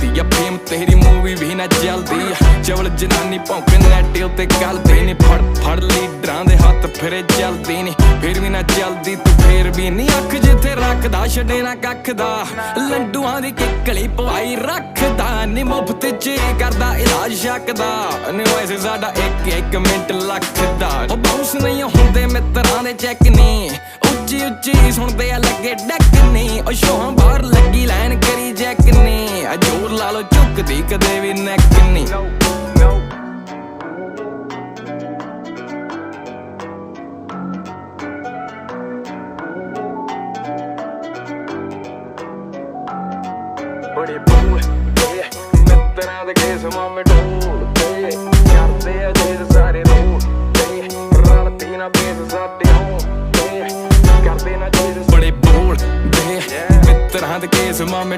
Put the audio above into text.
ਚੱਲਦੀ ਆ ਫੇਮ ਤੇਰੀ ਮੂਵੀ ਵੀ ਨਾ ਚੱਲਦੀ ਆ ਚਵਲ ਜਨਾਨੀ ਭੌਂਕੇ ਨੈਟ ਉੱਤੇ ਗਲਦੀ ਨੀ ਫੜ ਫੜ ਲੀਡਰਾਂ ਦੇ ਹੱਥ ਫਿਰੇ ਚੱਲਦੀ ਨੀ ਫਿਰ ਵੀ ਨਾ ਚੱਲਦੀ ਤੂੰ ਫੇਰ ਵੀ ਨੀ ਅੱਖ ਜਿੱਥੇ ਰੱਖਦਾ ਛੱਡੇ ਨਾ ਕੱਖ ਦਾ ਲੰਡੂਆਂ ਦੀ ਕਿੱਕਲੀ ਪਵਾਈ ਰੱਖਦਾ ਨੀ ਮੁਫਤ ਚ ਕਰਦਾ ਇਲਾਜ ਸ਼ੱਕ ਦਾ ਨੀ ਵੈਸੇ ਸਾਡਾ ਇੱਕ ਮਿੰਟ ਲੱਖ ਦਾ ਉਹ ਬਾਉਂਸ ਨਹੀਂ ਹੁੰਦੇ ਮਿੱਤਰਾਂ ਦੇ ਚੈੱਕ ਨੀ ਉੱਚੀ ਉੱਚੀ ਸੁਣਦੇ ਆ ਲੱਗੇ ਡੈਕ ਨੀ ਉਹ ਸ਼ੋਹਾਂ ਬਾਹਰ ਲੱਗੀ ਲਾਈਨ ਕਰੀ ਜੈਕ ਨੀ ਆ ਜੋਰ ਲਾ ਲੋ ਝੁਕਦੀ ਕਦੇ ਵੀ ਨੈਕ ਨੀ ਬੜੇ ਬੂਲ ਮਿੱਤਰਾਂ ਦੇ ਕੇਸ ਮਾਮੇ ਢੋਲਦੇ ਕਰਦੇ ਆ ਜੇ ਸਾਰੇ ਰੋਲ ਰਲਦੀ ਨਾ ਬੇਸ ਸਾਡੇ ਹੋਂ ਕਰਦੇ ਨਾ ਜੇ ਬੜੇ ਬੋਲ ਮਿੱਤਰਾਂ ਦੇ ਕੇਸ ਮਾਮੇ